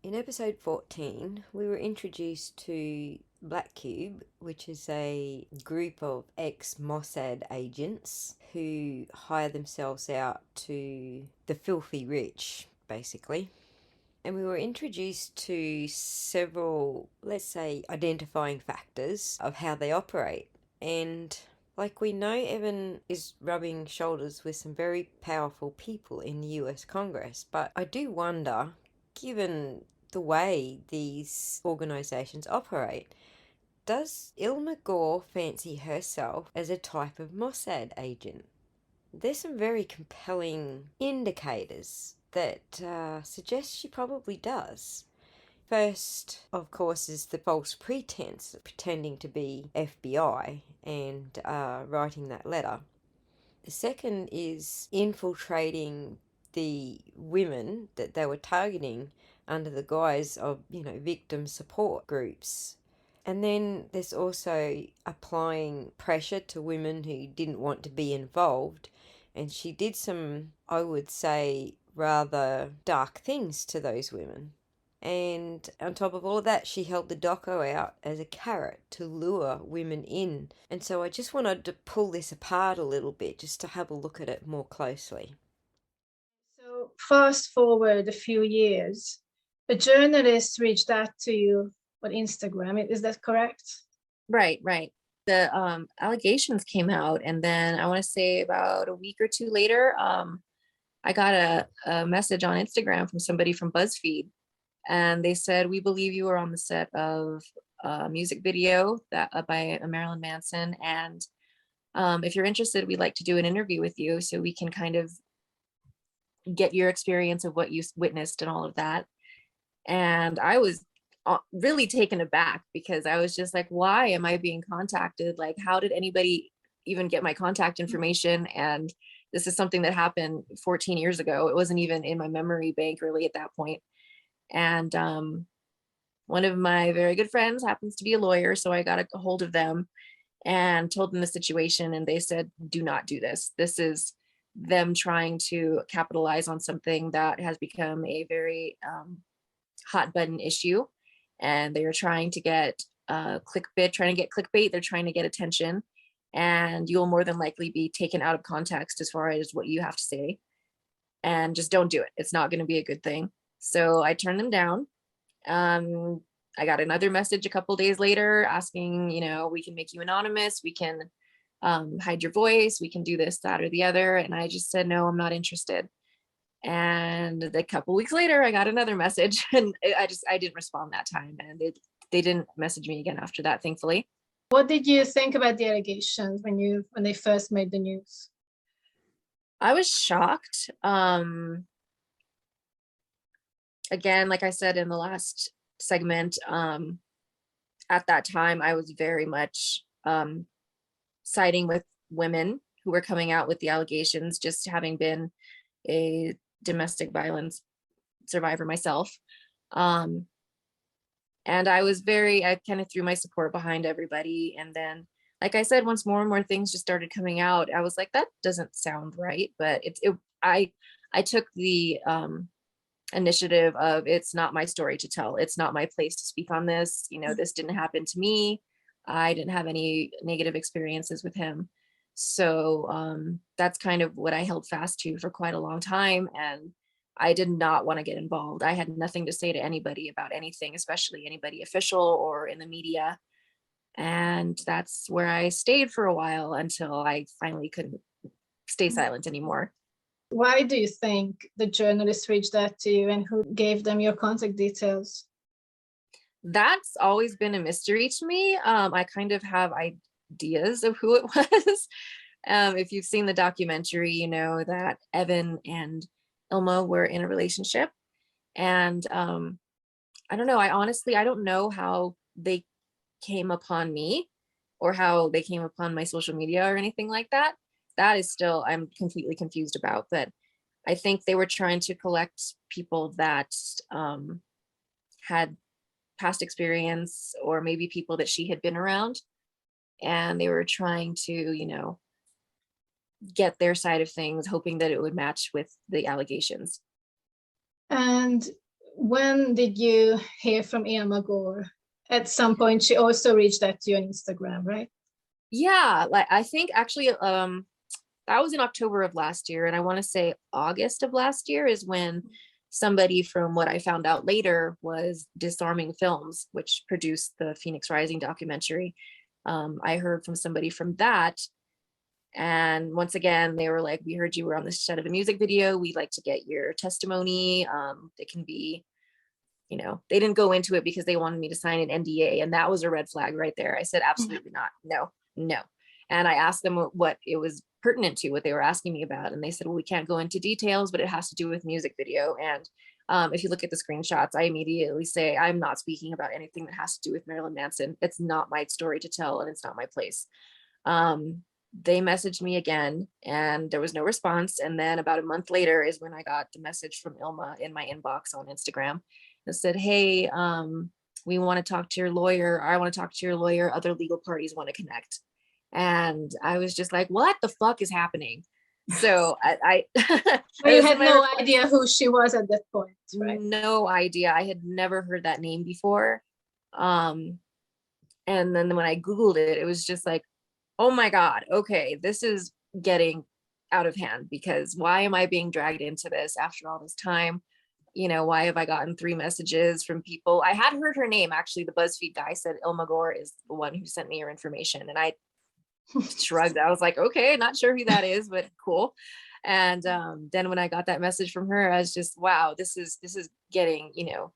In episode 14, we were introduced to Black Cube, which is a group of ex MOSSAD agents who hire themselves out to the filthy rich, basically. And we were introduced to several, let's say, identifying factors of how they operate. And like we know, Evan is rubbing shoulders with some very powerful people in the US Congress, but I do wonder, given the way these organisations operate, does Ilma Gore fancy herself as a type of Mossad agent? There's some very compelling indicators that suggest she probably does. First, of course, is the false pretense of pretending to be FBI and writing that letter. The second is infiltrating the women that they were targeting under the guise of, victim support groups. And then there's also applying pressure to women who didn't want to be involved. And she did some, I would say, rather dark things to those women. And on top of all of that, she held the doco out as a carrot to lure women in. And so I just wanted to pull this apart a little bit just to have a look at it more closely. So fast forward a few years, a journalist reached out to you on Instagram. Is that correct? Right. The allegations came out, and then I want to say about a week or two later, I got a message on Instagram from somebody from BuzzFeed, and they said, "We believe you are on the set of a music video that by Marilyn Manson, and if you're interested, we'd like to do an interview with you so we can kind of get your experience of what you witnessed and all of that." And I was really taken aback because I was just like, why am I being contacted? Like, how did anybody even get my contact information? And this is something that happened 14 years ago. It wasn't even in my memory bank really at that point. And one of my very good friends happens to be a lawyer, so I got a hold of them and told them the situation, and they said, do not do this. This is them trying to capitalize on something that has become a very hot button issue, and they are trying to get clickbait. They're trying to get attention, and you'll more than likely be taken out of context as far as what you have to say, and just don't do it. It's not going to be a good thing. So I turned them down. I got another message a couple days later asking, we can make you anonymous, we can hide your voice, we can do this, that, or the other. And I just said, no, I'm not interested. And a couple weeks later, I got another message, and I didn't respond that time, and they didn't message me again after that, thankfully. What did you think about the allegations when they first made the news? I was shocked. Again, like I said in the last segment, at that time, I was very much siding with women who were coming out with the allegations, just having been a domestic violence survivor myself. And I kind of threw my support behind everybody. And then, like I said, once more and more things just started coming out, I was like, that doesn't sound right. But I took the initiative of, it's not my story to tell. It's not my place to speak on this. This didn't happen to me. I didn't have any negative experiences with him. So that's kind of what I held fast to for quite a long time. And I did not want to get involved. I had nothing to say to anybody about anything, especially anybody official or in the media. And that's where I stayed for a while until I finally couldn't stay silent anymore. Why do you think the journalist reached out to you, and who gave them your contact details? That's always been a mystery to me. I kind of have ideas of who it was. If you've seen the documentary, you know that Evan and Ilma were in a relationship. And I don't know. I don't know how they came upon me or how they came upon my social media or anything like that. That is still, I'm completely confused about. But I think they were trying to collect people that had past experience, or maybe people that she had been around. And they were trying to, get their side of things, hoping that it would match with the allegations. And when did you hear from Irma Gore? At some point, she also reached out to you on Instagram, right? Yeah, like I think actually that was in October of last year, and I want to say August of last year is when somebody, from what I found out later, was Disarming Films, which produced the Phoenix Rising documentary. I heard from somebody from that, and once again they were like, we heard you were on the set of a music video, we'd like to get your testimony. It can be, you know, they didn't go into it because they wanted me to sign an NDA, and that was a red flag right there. I said absolutely not, no. And I asked them what it was pertinent to, what they were asking me about, and they said, well, we can't go into details, but it has to do with music video. And if you look at the screenshots, I immediately say, I'm not speaking about anything that has to do with Marilyn Manson. It's not my story to tell, and it's not my place. They messaged me again, and there was no response. And then about a month later is when I got the message from Ilma in my inbox on Instagram that said, hey, we want to talk to your lawyer. I want to talk to your lawyer. Other legal parties want to connect. And I was just like, what the fuck is happening? So I you had no idea who she was at that point, right? No idea. I had never heard that name before. And then when I Googled it, it was just like, oh my God, okay, this is getting out of hand, because why am I being dragged into this after all this time? You know, why have I gotten 3 messages from people? I had heard her name, actually. The BuzzFeed guy said Ilma Gore is the one who sent me your information. And I shrugged. I was like, okay, not sure who that is, but cool. And then when I got that message from her, I was just, wow, this is getting, you know,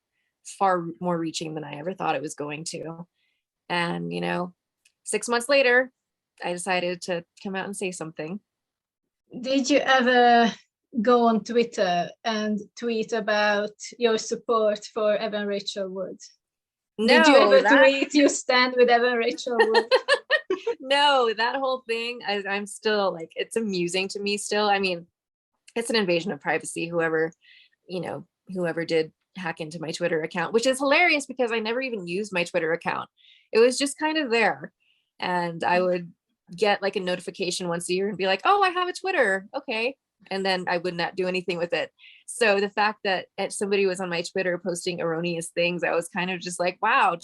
far more reaching than I ever thought it was going to. And, you know, 6 months later, I decided to come out and say something. Did you ever go on Twitter and tweet about your support for Evan Rachel Wood? No, did you ever tweet you stand with Evan Rachel Wood? No, that whole thing, I'm still like, it's amusing to me still. I mean, it's an invasion of privacy, whoever did hack into my Twitter account, which is hilarious because I never even used my Twitter account. It was just kind of there. And I would get like a notification once a year and be like, oh, I have a Twitter. Okay. And then I would not do anything with it. So the fact that somebody was on my Twitter posting erroneous things, I was kind of just like, wow,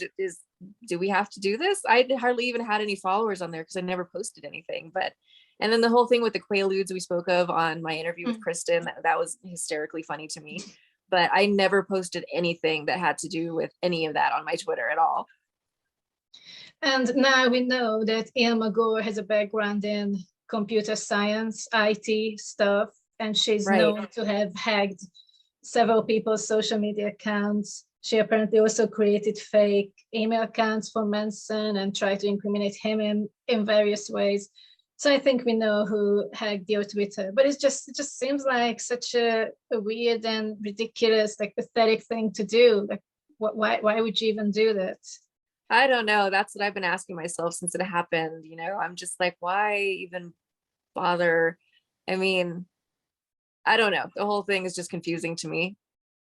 do we have to do this? I hardly even had any followers on there because I never posted anything. But, and then the whole thing with the Quaaludes we spoke of on my interview with Kristen, that was hysterically funny to me. But I never posted anything that had to do with any of that on my Twitter at all. And now we know that Ilma Gore has a background in computer science, IT stuff, and she's known to have hacked several people's social media accounts. She apparently also created fake email accounts for Manson and tried to incriminate him in various ways. So I think we know who hacked your Twitter, but it just seems like such a weird and ridiculous, like pathetic thing to do. Like, why would you even do that? I don't know. That's what I've been asking myself since it happened. You know, I'm just like, why even bother? I mean, I don't know. The whole thing is just confusing to me.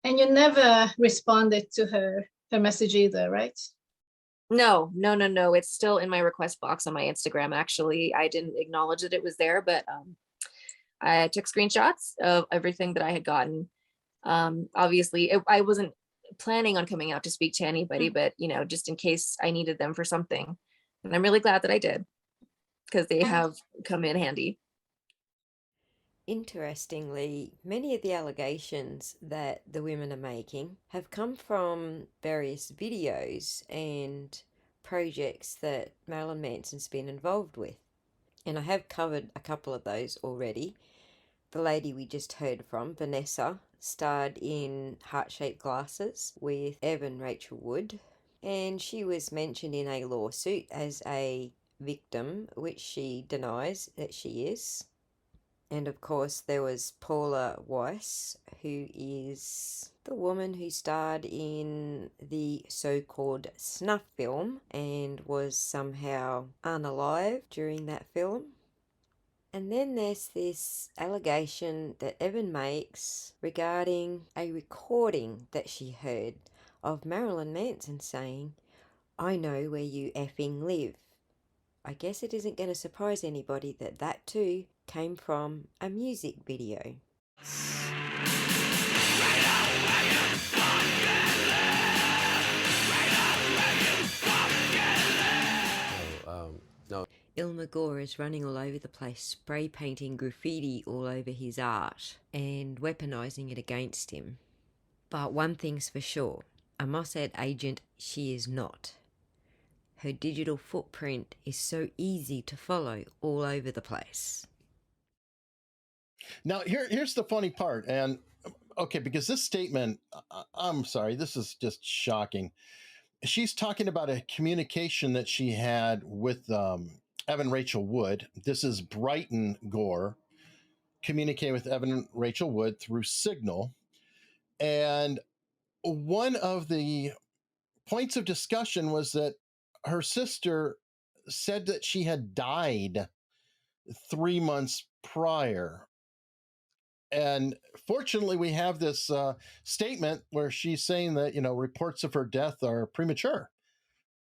And you never responded to her message either, right? No. It's still in my request box on my Instagram. Actually, I didn't acknowledge that it was there, but I took screenshots of everything that I had gotten. Obviously, I wasn't planning on coming out to speak to anybody, but you know, just in case I needed them for something. And I'm really glad that I did, because they have come in handy. Interestingly, many of the allegations that the women are making have come from various videos and projects that Marilyn Manson's been involved with. And I have covered a couple of those already. The lady we just heard from, Vanessa, starred in Heart-Shaped Glasses with Evan Rachel Wood, and she was mentioned in a lawsuit as a victim, which she denies that she is. And of course, there was Paula Weiss, who is the woman who starred in the so-called snuff film and was somehow unalive during that film. And then there's this allegation that Evan makes regarding a recording that she heard of Marilyn Manson saying, "I know where you effing live." I guess it isn't going to surprise anybody that that too came from a music video. Elmer Gore is running all over the place, spray painting graffiti all over his art and weaponising it against him. But one thing's for sure, a MOSSAD agent she is not. Her digital footprint is so easy to follow all over the place. Now, here's the funny part. And okay, because this statement, I'm sorry, this is just shocking. She's talking about a communication that she had with Evan Rachel Wood. This is Brighton Gore communicating with Evan Rachel Wood through Signal. And one of the points of discussion was that her sister said that she had died 3 months prior. And fortunately, we have this statement where she's saying that, reports of her death are premature.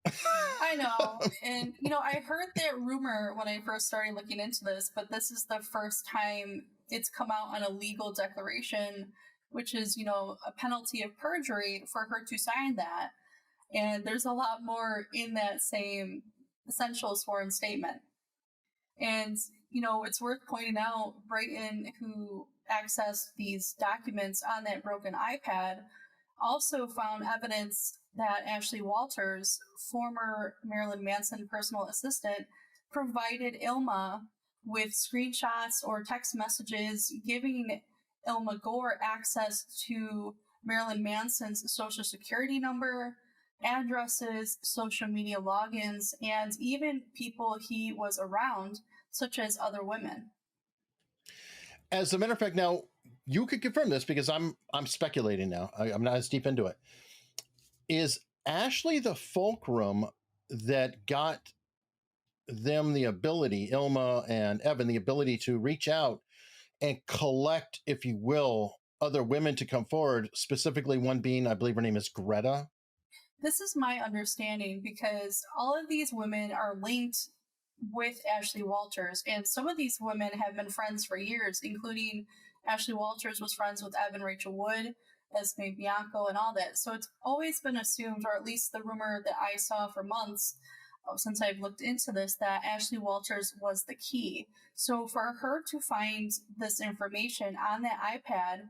I know. And, I heard that rumor when I first started looking into this, but this is the first time it's come out on a legal declaration, which is, a penalty of perjury for her to sign that. And there's a lot more in that same essential sworn statement. And, it's worth pointing out, Brighton, who accessed these documents on that broken iPad, also found evidence that Ashley Walters, former Marilyn Manson personal assistant, provided Ilma with screenshots or text messages giving Ilma Gore access to Marilyn Manson's social security number, addresses, social media logins, and even people he was around, such as other women. As a matter of fact, now you could confirm this because I'm speculating now. I'm not as deep into it. Is Ashley the fulcrum that got them the ability, Ilma and Evan, the ability to reach out and collect, if you will, other women to come forward, specifically one being, I believe her name is Greta? This is my understanding because all of these women are linked with Ashley Walters, and some of these women have been friends for years, including Ashley Walters was friends with Evan Rachel Wood, Esme Bianco, and all that. So it's always been assumed, or at least the rumor that I saw for months since I've looked into this, that Ashley Walters was the key. So for her to find this information on that iPad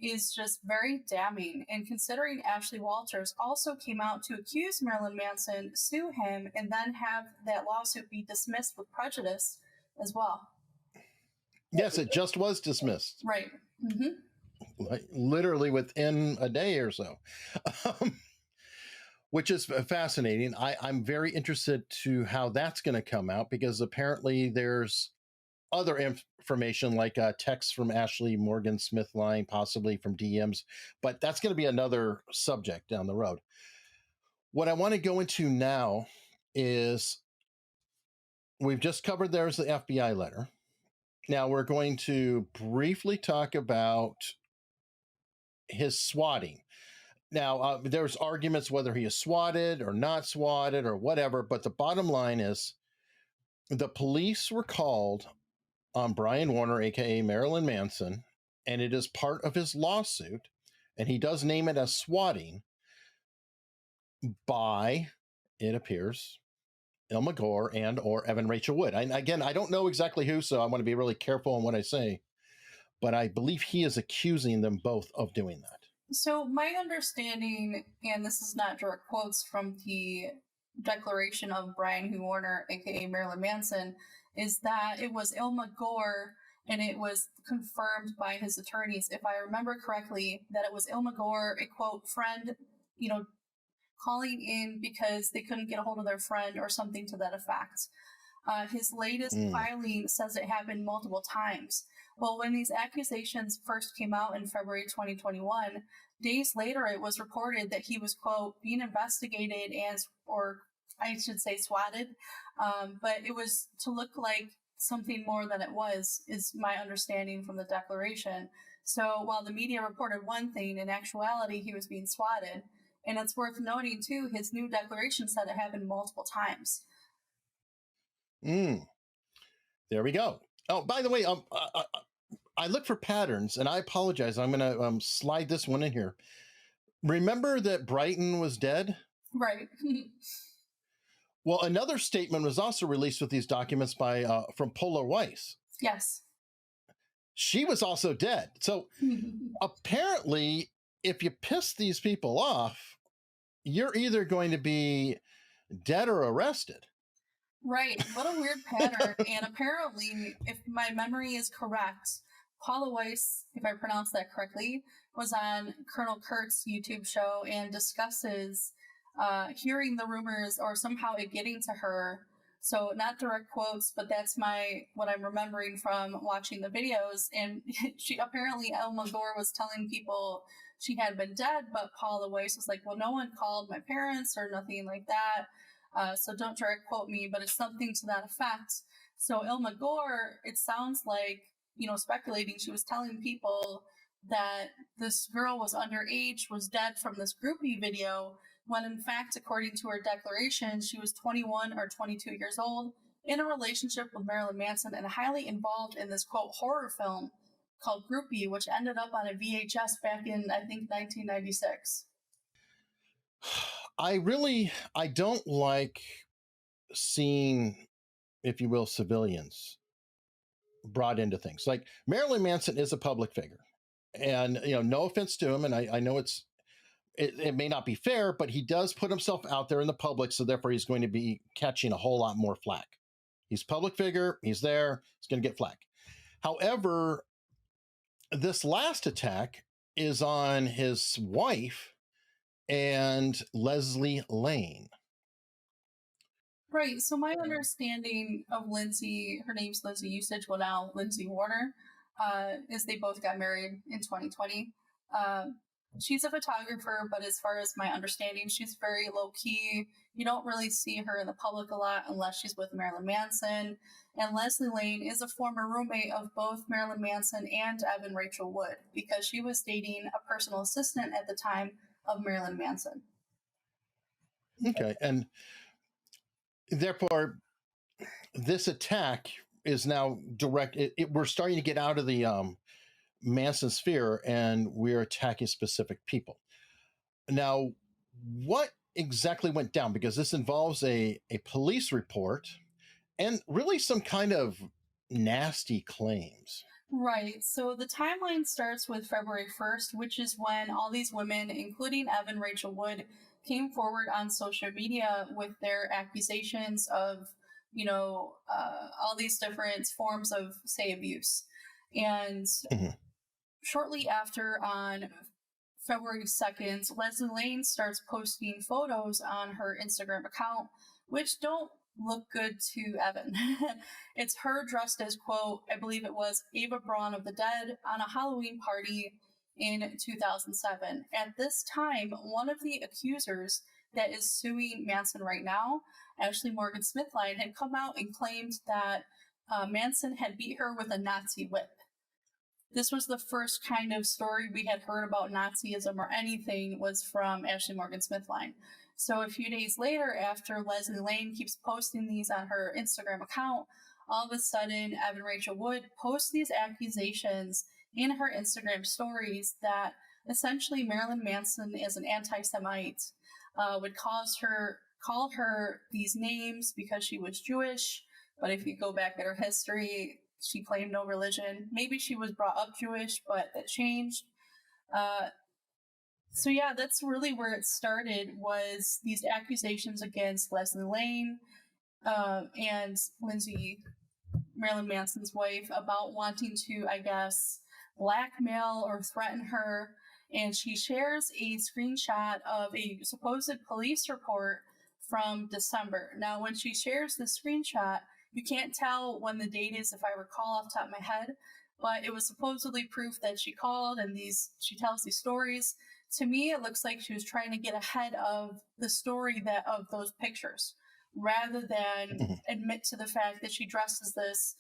is just very damning. And considering Ashley Walters also came out to accuse Marilyn Manson, sue him, and then have that lawsuit be dismissed with prejudice as well. Yes, it just was dismissed. Right. Mm-hmm. Like, literally within a day or so, which is fascinating. I'm very interested to how that's going to come out because apparently there's other information like texts from Ashley Morgan Smith line, possibly from DMs, but that's going to be another subject down the road. What I want to go into now is we've just covered there's the FBI letter. Now we're going to briefly talk about his swatting. Now, there's arguments whether he is swatted or not swatted or whatever, but the bottom line is the police were called on Brian Warner, aka Marilyn Manson, and it is part of his lawsuit, and he does name it as swatting by, it appears, Ilma Gore and or Evan Rachel Wood. Again, I don't know exactly who, so I want to be really careful on what I say, but I believe he is accusing them both of doing that. So my understanding, and this is not direct quotes from the declaration of Brian Warner, aka Marilyn Manson, is that it was Ilma Gore, and it was confirmed by his attorneys, if I remember correctly, that it was Ilma Gore, a quote, friend, calling in because they couldn't get a hold of their friend or something to that effect. His latest filing says it happened multiple times. Well, when these accusations first came out in February 2021, days later it was reported that he was, quote, being investigated or I should say swatted, but it was to look like something more than it was, is my understanding from the declaration. So while the media reported one thing, in actuality, he was being swatted. And it's worth noting, too, his new declaration said it happened multiple times. There we go. Oh, by the way, I look for patterns, and I apologize. I'm going to slide this one in here. Remember that Brighton was dead? Right. Well, another statement was also released with these documents by from Polar Weiss. Yes. She was also dead. So apparently, if you piss these people off, you're either going to be dead or arrested. Right. What a weird pattern. And apparently, if my memory is correct, Paula Weiss, if I pronounce that correctly, was on Colonel Kurt's YouTube show and discusses hearing the rumors or somehow it getting to her. So not direct quotes, but that's what I'm remembering from watching the videos. And she apparently, Elma Gore was telling people she had been dead, but Paula Weiss was like, well, no one called my parents or nothing like that. So don't direct quote me, but it's something to that effect. So Elma Gore, it sounds like, speculating, she was telling people that this girl was underage, was dead from this groupie video, when in fact, according to her declaration, she was 21 or 22 years old, in a relationship with Marilyn Manson and highly involved in this, quote, horror film called Groupie, which ended up on a VHS back in, I think, 1996. I don't like seeing, if you will, civilians brought into things. Like Marilyn Manson is a public figure. And, no offense to him. And I know it may not be fair, but he does put himself out there in the public. So therefore he's going to be catching a whole lot more flack. He's a public figure. He's there. He's going to get flack. However, this last attack is on his wife and Leslie Lane. Right. So my understanding of Lindsay, her name's Lindsay Usage, well now Lindsay Warner, is they both got married in 2020. She's a photographer, but as far as my understanding, she's very low key. You don't really see her in the public a lot unless she's with Marilyn Manson. And Leslie Lane is a former roommate of both Marilyn Manson and Evan Rachel Wood, because she was dating a personal assistant at the time of Marilyn Manson. Okay. And therefore, this attack is now direct. We're starting to get out of the Manson sphere, and we're attacking specific people. Now, what exactly went down? Because this involves a police report and really some kind of nasty claims. Right. So the timeline starts with February 1st, which is when all these women, including Evan Rachel Wood, came forward on social media with their accusations of, all these different forms of, say, abuse. And shortly after, on February 2nd, Leslie Lane starts posting photos on her Instagram account, which don't look good to Evan. It's her dressed as, quote, I believe it was Ava Braun of the Dead, on a Halloween party in 2007. At this time, one of the accusers that is suing Manson right now, Ashley Morgan Smithline, had come out and claimed that Manson had beat her with a Nazi whip. This was the first kind of story we had heard about Nazism or anything, was from Ashley Morgan Smithline. So a few days later, after Leslie Lane keeps posting these on her Instagram account, all of a sudden, Evan Rachel Wood posts these accusations in her Instagram stories that essentially Marilyn Manson is an anti-Semite, would call her these names because she was Jewish. But if you go back at her history, she claimed no religion. Maybe she was brought up Jewish, but that changed. So yeah, that's really where it started, was these accusations against Leslie Lane and Lindsay, Marilyn Manson's wife, about wanting to, I guess, blackmail or threaten her. And she shares a screenshot of a supposed police report from December. Now, when she shares the screenshot, you can't tell when the date is, if I recall off the top of my head, but it was supposedly proof that she called, and she tells these stories. To me, it looks like she was trying to get ahead of the story of those pictures, rather than admit to the fact that she dressed as this.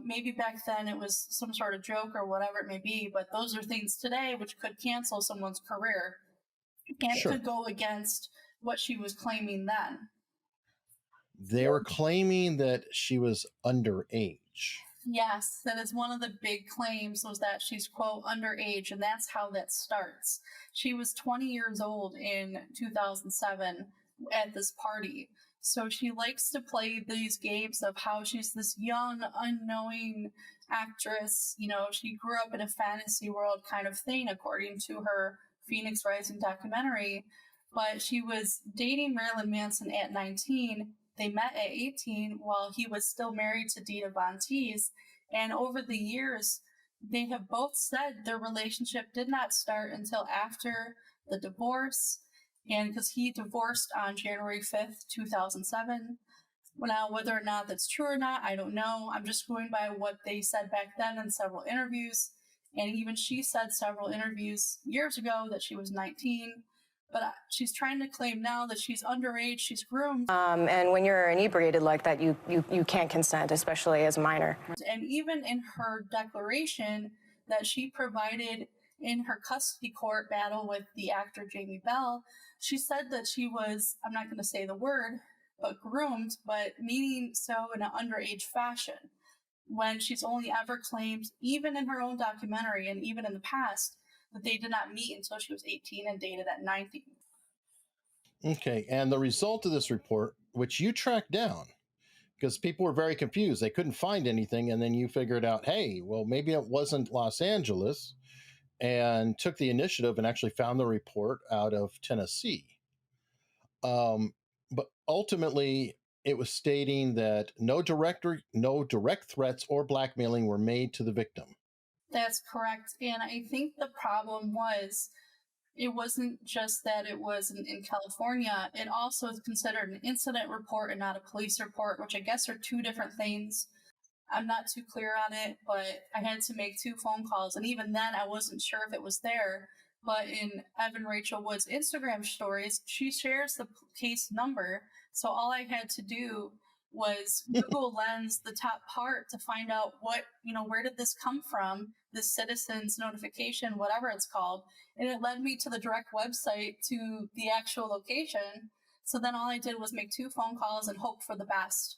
Maybe back then it was some sort of joke or whatever it may be, but those are things today which could cancel someone's career and could go against what she was claiming then. They were claiming that she was underage. Yes, that is one of the big claims, was that she's, quote, underage, and that's how that starts. She was 20 years old in 2007 at this party. So she likes to play these games of how she's this young, unknowing actress. You know, she grew up in a fantasy world kind of thing, according to her Phoenix Rising documentary. But she was dating Marilyn Manson at 19. They met at 18 while he was still married to Dita Von Teese. And over the years, they have both said their relationship did not start until after the divorce, and because he divorced on January 5th, 2007. Now, whether or not that's true or not, I don't know. I'm just going by what they said back then in several interviews. And even she said several interviews years ago that she was 19. But she's trying to claim now that she's underage, she's groomed. And when you're inebriated like that, you can't consent, especially as a minor. And even in her declaration that she provided in her custody court battle with the actor Jamie Bell, she said that she was, I'm not going to say the word, but groomed, but meaning so in an underage fashion, when she's only ever claimed, even in her own documentary and even in the past, that they did not meet until she was 18 and dated at 19. Okay, and the result of this report, which you tracked down, because people were very confused. They couldn't find anything, and then you figured out, hey, well, maybe it wasn't Los Angeles, and took the initiative and actually found the report out of Tennessee. But ultimately, it was stating that no direct threats or blackmailing were made to the victim. That's correct. And I think the problem was, it wasn't just that it was in California. It also is considered an incident report and not a police report, which I guess are two different things. I'm not too clear on it, but I had to make 2 phone calls. And even then, I wasn't sure if it was there. But in Evan Rachel Wood's Instagram stories, she shares the case number. So all I had to do was Google Lens the top part to find out what, where did this come from, this citizen's notification, whatever it's called. And it led me to the direct website to the actual location. So then all I did was make 2 phone calls and hope for the best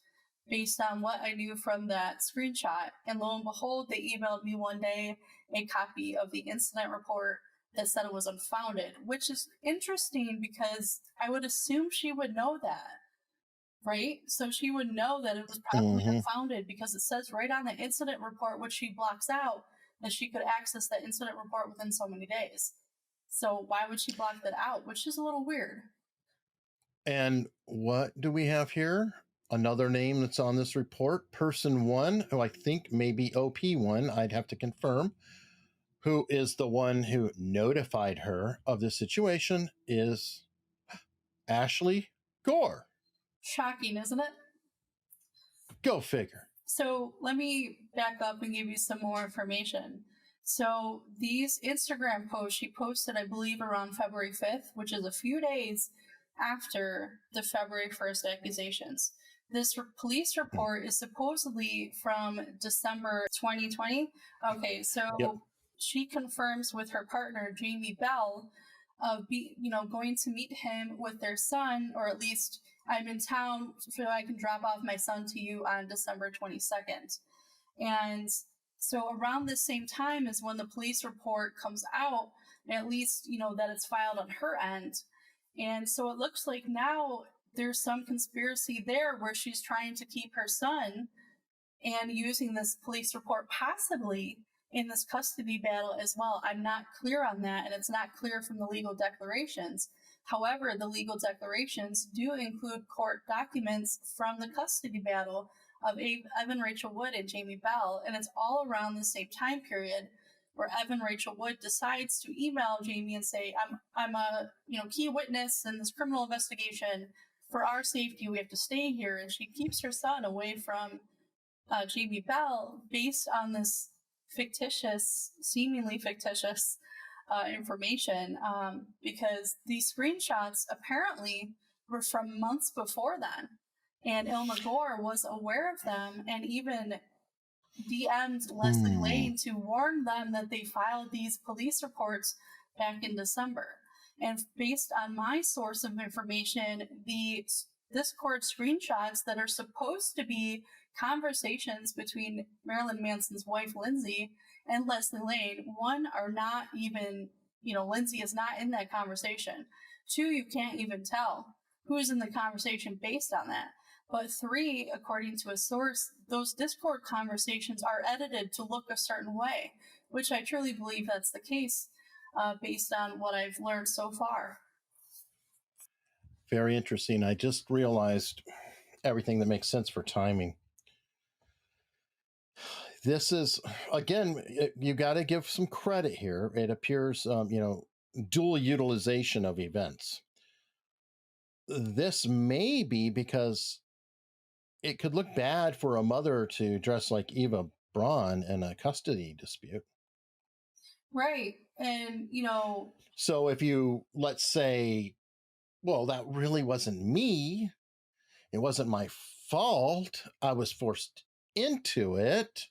based on what I knew from that screenshot. And lo and behold, they emailed me one day a copy of the incident report that said it was unfounded, which is interesting because I would assume she would know that, right? So she would know that it was probably unfounded because it says right on the incident report, which she blocks out, that she could access that incident report within so many days. So why would she block that out? Which is a little weird. And what do we have here? Another name that's on this report, person 1, who I think may be OP1, I'd have to confirm, who is the one who notified her of this situation, is Ashley Gore. Shocking, isn't it? Go figure. So let me back up and give you some more information. So these Instagram posts she posted, I believe, around February 5th, which is a few days after the February 1st accusations. This police report is supposedly from December 2020. Okay, so she confirms with her partner, Jamie Bell, of going to meet him with their son, or at least I'm in town so I can drop off my son to you on December 22nd. And so around the same time is when the police report comes out, at least, that it's filed on her end. And so it looks like now there's some conspiracy there where she's trying to keep her son and using this police report possibly in this custody battle as well. I'm not clear on that, and it's not clear from the legal declarations. However, the legal declarations do include court documents from the custody battle of Evan Rachel Wood and Jamie Bell, and it's all around the same time period where Evan Rachel Wood decides to email Jamie and say, I'm a key witness in this criminal investigation. For our safety, we have to stay here. And she keeps her son away from Jamie Bell based on this seemingly fictitious information, because these screenshots apparently were from months before then. And Ilma Gore was aware of them and even DM'd Leslie Lane to warn them that they filed these police reports back in December. And based on my source of information, the Discord screenshots that are supposed to be conversations between Marilyn Manson's wife, Lindsay, and Leslie Lane, 1, are not even, Lindsay is not in that conversation. 2, you can't even tell. who's in the conversation based on that. But 3, according to a source, those Discord conversations are edited to look a certain way, which I truly believe that's the case based on what I've learned so far. Very interesting. I just realized everything that makes sense for timing. This is, again, you got to give some credit here. It appears, dual utilization of events. This may be because it could look bad for a mother to dress like Eva Braun in a custody dispute. Right. And, so if you, let's say, well, that really wasn't me. It wasn't my fault. I was forced into it.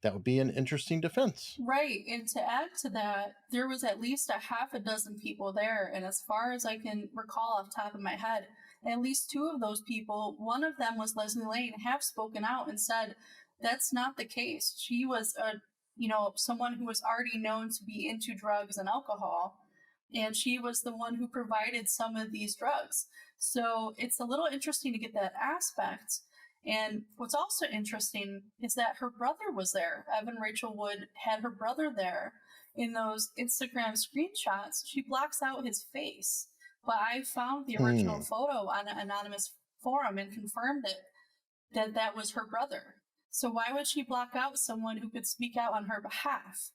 That would be an interesting defense. Right. And to add to that, there was at least a half a dozen people there. And as far as I can recall off the top of my head, at least 2 of those people, one of them was Leslie Lane, have spoken out and said that's not the case. She was someone who was already known to be into drugs and alcohol. And she was the one who provided some of these drugs. So it's a little interesting to get that aspect. And what's also interesting is that her brother was there. Evan Rachel Wood had her brother there. In those Instagram screenshots, she blocks out his face. But I found the original photo on an anonymous forum and confirmed it, that was her brother. So why would she block out someone who could speak out on her behalf?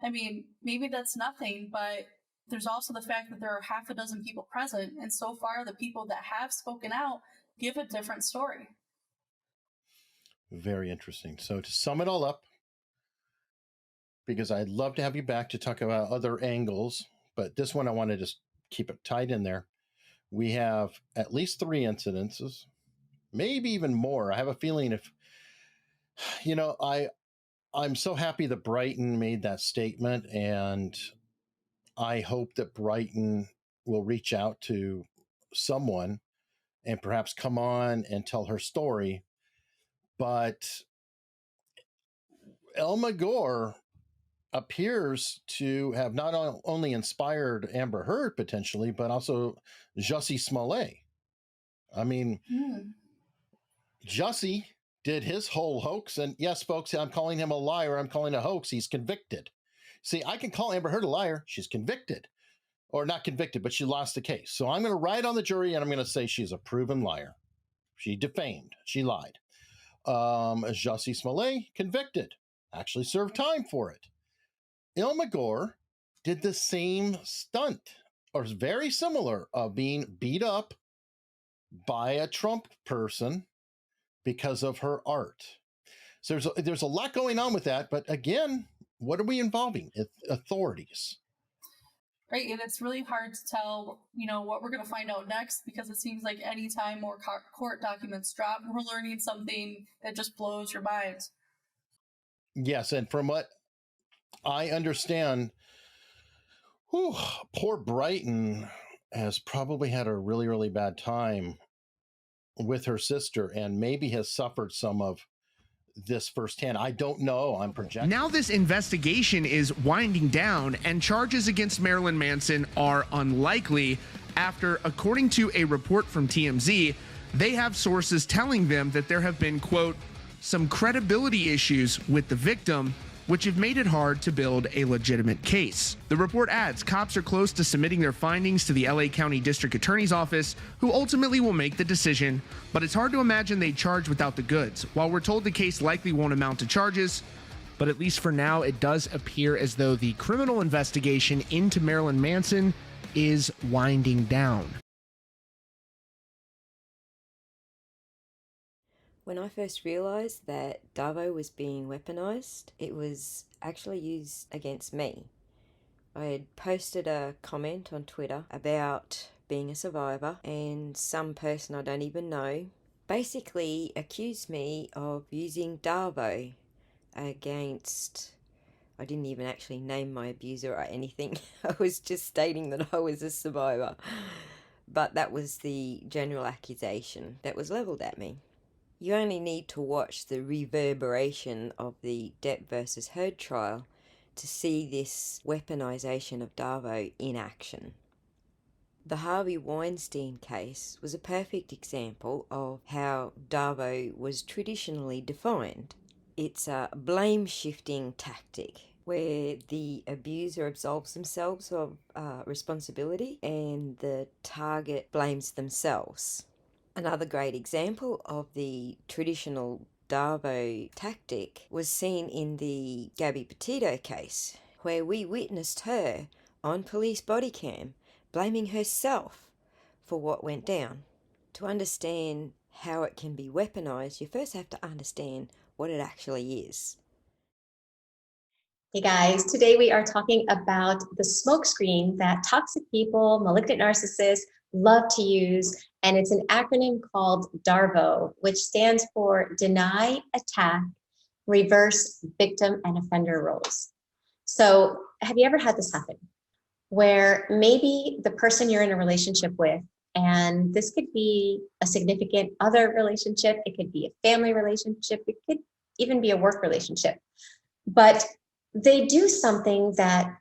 I mean, maybe that's nothing, but there's also the fact that there are half a dozen people present. And so far, the people that have spoken out give a different story. Very interesting. So to sum it all up, because I'd love to have you back to talk about other angles, but this one I want to just keep it tight in there. We have at least 3 incidences, maybe even more. I have a feeling if, I'm so happy that Brighton made that statement, and I hope that Brighton will reach out to someone and perhaps come on and tell her story. But Elma Gore appears to have not only inspired Amber Heard potentially, but also Jussie Smollett. I mean, Jussie did his whole hoax. And yes, folks, I'm calling him a liar. I'm calling it a hoax. He's convicted. See, I can call Amber Heard a liar. She's convicted. Or not convicted, but she lost the case. So I'm going to write on the jury and I'm going to say she's a proven liar. She defamed. She lied. Jussie Smollett, convicted. Actually served time for it. Elma Gore did the same stunt, or very similar, of being beat up by a Trump person because of her art. So there's a lot going on with that. But again, what are we involving? Authorities. Right, and it's really hard to tell, what we're going to find out next, because it seems like any time more court documents drop, we're learning something that just blows your mind. Yes, and from what I understand, poor Brighton has probably had a really, really bad time with her sister and maybe has suffered some of this firsthand. I don't know. I'm projecting. Now this investigation is winding down and charges against Marilyn Manson are unlikely after, according to a report from TMZ, they have sources telling them that there have been, quote, some credibility issues with the victim, which have made it hard to build a legitimate case. The report adds cops are close to submitting their findings to the LA County District Attorney's Office, who ultimately will make the decision, but it's hard to imagine they charge without the goods. While we're told the case likely won't amount to charges, but at least for now, it does appear as though the criminal investigation into Marilyn Manson is winding down. When I first realised that Davo was being weaponised, it was actually used against me. I had posted a comment on Twitter about being a survivor, and some person I don't even know basically accused me of using Davo against... I didn't even actually name my abuser or anything. I was just stating that I was a survivor. But that was the general accusation that was levelled at me. You only need to watch the reverberation of the Depp versus Heard trial to see this weaponisation of Davo in action. The Harvey Weinstein case was a perfect example of how DARVO was traditionally defined. It's a blame-shifting tactic where the abuser absolves themselves of responsibility and the target blames themselves. Another great example of the traditional DARVO tactic was seen in the Gabby Petito case, where we witnessed her on police body cam blaming herself for what went down. To understand how it can be weaponized, you first have to understand what it actually is. Hey guys, today we are talking about the smokescreen that toxic people, malignant narcissists love to use, and it's an acronym called DARVO, which stands for Deny, Attack, Reverse Victim and Offender Roles. So have you ever had this happen? Where maybe the person you're in a relationship with, and this could be a significant other relationship, it could be a family relationship, it could even be a work relationship, but they do something that,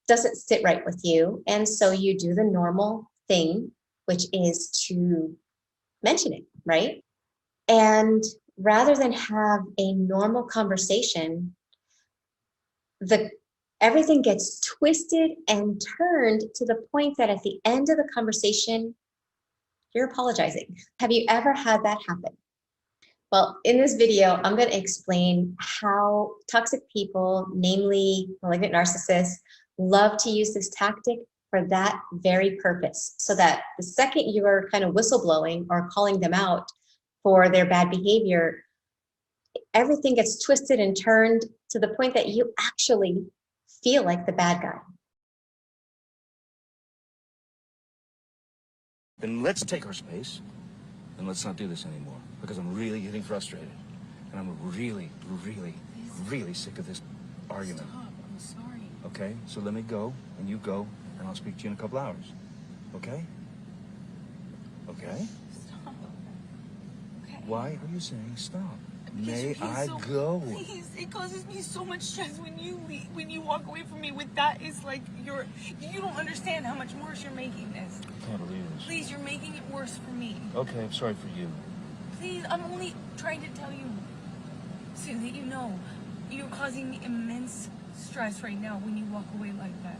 doesn't sit right with you. And so you do the normal thing, which is to mention it, right? And rather than have a normal conversation, everything gets twisted and turned to the point that at the end of the conversation, you're apologizing. Have you ever had that happen? Well, in this video, I'm going to explain how toxic people, namely malignant narcissists, love to use this tactic for that very purpose. So that the second you are kind of whistleblowing or calling them out for their bad behavior, everything gets twisted and turned to the point that you actually feel like the bad guy. Then let's take our space and let's not do this anymore, because I'm really getting frustrated. And I'm really, really, really sick of this argument. Stop, I'm sorry. Okay, so let me go, and you go, and I'll speak to you in a couple hours. Okay? Okay? Stop. Okay. Why are you saying stop? Because May I so, go? Please, it causes me so much stress when you leave, when you walk away from me with that. It's like you don't understand how much worse you're making this. I can't believe this. Please, you're making it worse for me. Okay, I'm sorry for you. Please, I'm only trying to tell you so that you know you're causing me immense stress right now when you walk away like that.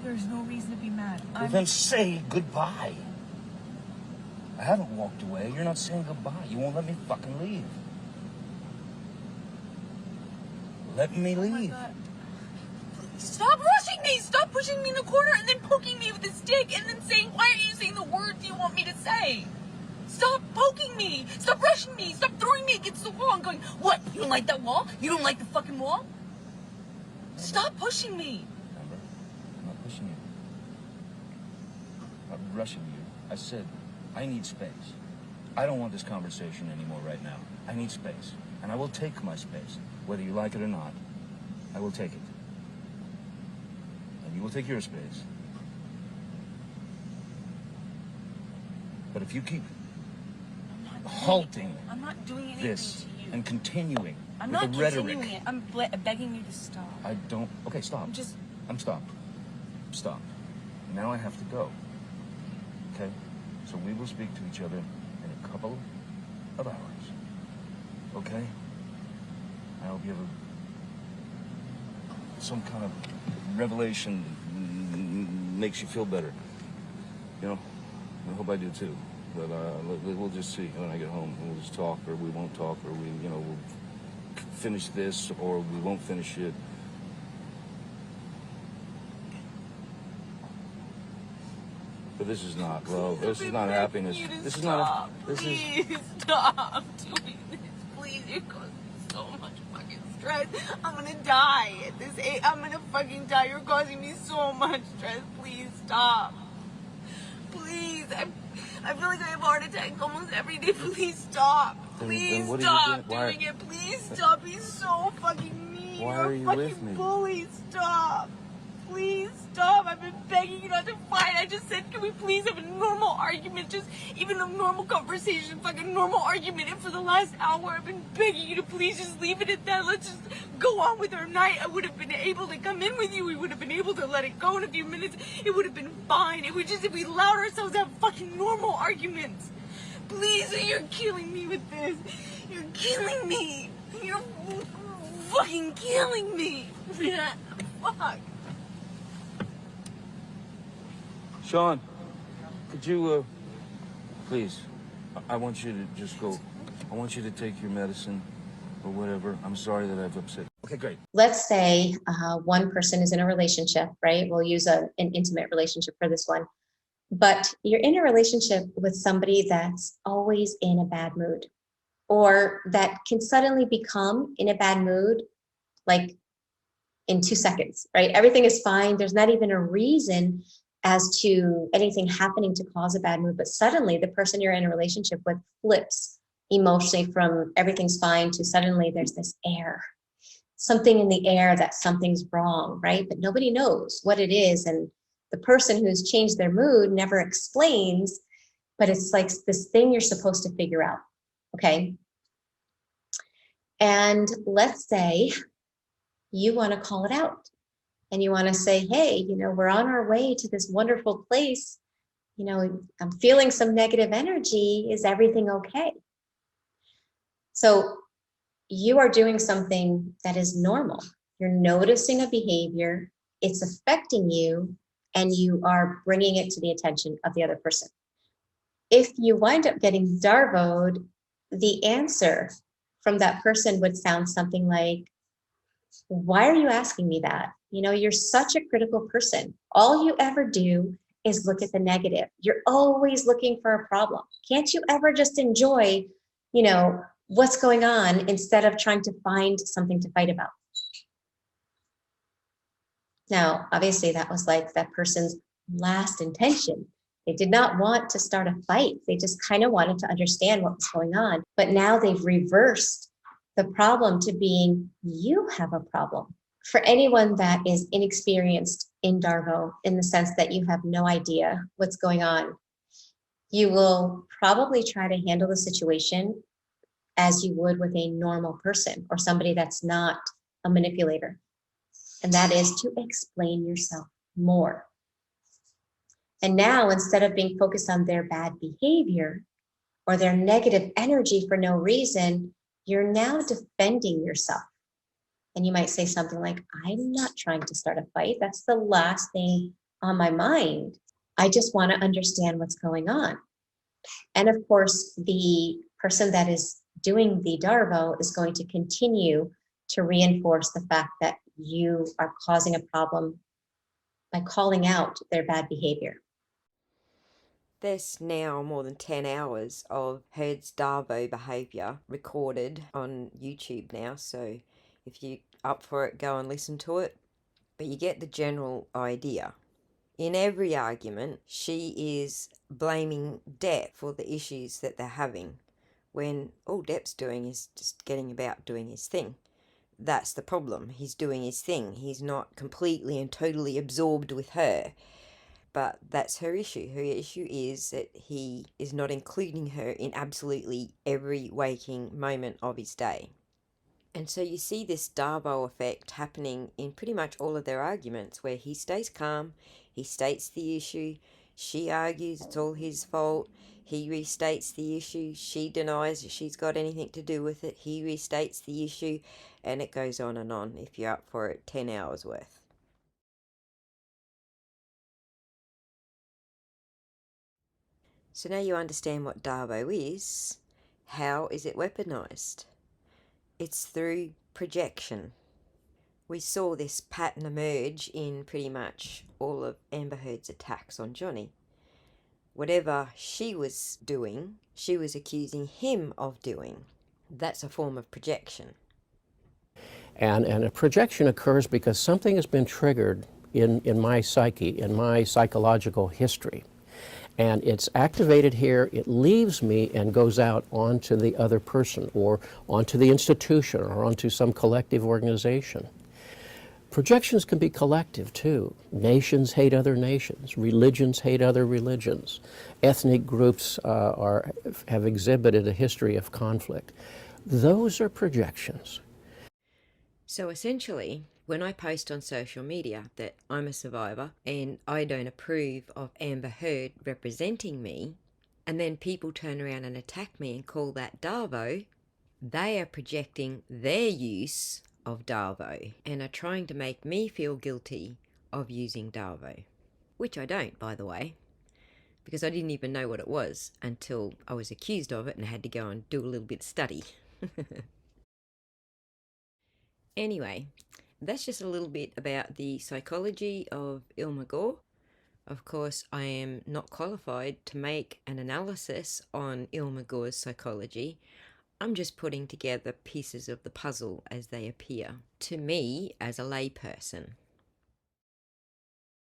There's no reason to be mad. Well, then say goodbye. I haven't walked away. You're not saying goodbye. You won't let me fucking leave. Let me leave. Oh my God. Stop rushing me! Stop pushing me in the corner and then poking me with a stick and then saying, why aren't you saying the words you want me to say? Stop poking me! Stop rushing me! Stop throwing me against the wall and going, what? You don't like that wall? You don't like the fucking wall? Stop pushing me! Remember? I'm not pushing you. I'm not rushing you. I said, I need space. I don't want this conversation anymore right now. I need space. And I will take my space. Whether you like it or not, I will take it. And you will take your space. But if you keep halting I'm not doing anything this to you. and continuing I'm with not the rhetoric, continuing it. I'm begging you to stop. I don't. Okay, stop. I'm stopped. Stop. Now I have to go. Okay? So we will speak to each other in a couple of hours. Okay? I hope you have some kind of revelation that makes you feel better. You know? I hope I do too. But we'll just see when I get home. We'll just talk, or we won't talk, or we'll finish this, or we won't finish it. But this is not love. This is not happiness. This is not. Please stop doing this. Please, it causes so much fucking stress. I'm gonna die at this age. I'm gonna fucking die. You're causing me so much stress. Please stop. Please, I feel like I have a heart attack almost every day. Please stop. Please stop doing it. Please stop. He's so fucking mean. Why You're are you a with fucking me? bully. Stop. Please stop. stop. I've been begging you not to fight. I just said, can we please have a normal argument? Just even a normal conversation, fucking normal argument. And for the last hour, I've been begging you to please just leave it at that. Let's just go on with our night. I would have been able to come in with you. We would have been able to let it go in a few minutes. It would have been fine. It would just, if we allowed ourselves to have fucking normal arguments. Please, you're killing me with this. You're killing me. You're fucking killing me. Fuck. Sean, could you, please, I want you to just go. I want you to take your medicine or whatever. I'm sorry that I've upset. Okay, great. Let's say one person is in a relationship, right? We'll use an intimate relationship for this one. But you're in a relationship with somebody that's always in a bad mood, or that can suddenly become in a bad mood, like in 2 seconds, right? Everything is fine. There's not even a reason as to anything happening to cause a bad mood, but suddenly the person you're in a relationship with flips emotionally from everything's fine to suddenly there's this air, something in the air that something's wrong, right? But nobody knows what it is. And the person who's changed their mood never explains, but it's like this thing you're supposed to figure out, okay? And let's say you want to call it out and you want to say, hey, you know, we're on our way to this wonderful place. You know, I'm feeling some negative energy. Is everything okay? So you are doing something that is normal. You're noticing a behavior, it's affecting you, and you are bringing it to the attention of the other person. If you wind up getting darvoed, the answer from that person would sound something like, why are you asking me that? You know, you're such a critical person. All you ever do is look at the negative. You're always looking for a problem. Can't you ever just enjoy, you know, what's going on instead of trying to find something to fight about? Now, obviously, that was like that person's last intention. They did not want to start a fight. They just kind of wanted to understand what was going on. But now they've reversed the problem to being, you have a problem. For anyone that is inexperienced in Darvo, in the sense that you have no idea what's going on, you will probably try to handle the situation as you would with a normal person or somebody that's not a manipulator. And that is to explain yourself more. And now, instead of being focused on their bad behavior or their negative energy for no reason, you're now defending yourself. And you might say something like, I'm not trying to start a fight. That's the last thing on my mind. I just want to understand what's going on. And of course, the person that is doing the Darvo is going to continue to reinforce the fact that you are causing a problem by calling out their bad behavior. There's now more than 10 hours of Herd's Darvo behaviour recorded on YouTube now, so if you're up for it, go and listen to it. But you get the general idea. In every argument, she is blaming Depp for the issues that they're having, when all Depp's doing is just getting about doing his thing. That's the problem. He's doing his thing. He's not completely and totally absorbed with her. But that's her issue. Her issue is that he is not including her in absolutely every waking moment of his day. And so you see this Darvo effect happening in pretty much all of their arguments, where he stays calm, he states the issue, she argues it's all his fault, he restates the issue, she denies that she's got anything to do with it, he restates the issue, and it goes on and on. If you're up for it, 10 hours worth. So now you understand what Darvo is. How is it weaponized? It's through projection. We saw this pattern emerge in pretty much all of Amber Heard's attacks on Johnny. Whatever she was doing, she was accusing him of doing. That's a form of projection. And a projection occurs because something has been triggered in my psyche, in my psychological history. And it's activated here, it leaves me and goes out onto the other person or onto the institution or onto some collective organization. Projections can be collective too. Nations hate other nations. Religions hate other religions. Ethnic groups have exhibited a history of conflict. Those are projections. So essentially, when I post on social media that I'm a survivor and I don't approve of Amber Heard representing me, and then people turn around and attack me and call that Darvo, they are projecting their use of Darvo and are trying to make me feel guilty of using Darvo, which I don't, by the way, because I didn't even know what it was until I was accused of it and had to go and do a little bit of study. Anyway, that's just a little bit about the psychology of Ilma Gore. Of course, I am not qualified to make an analysis on Ilma Gore's psychology. I'm just putting together pieces of the puzzle as they appear to me as a layperson.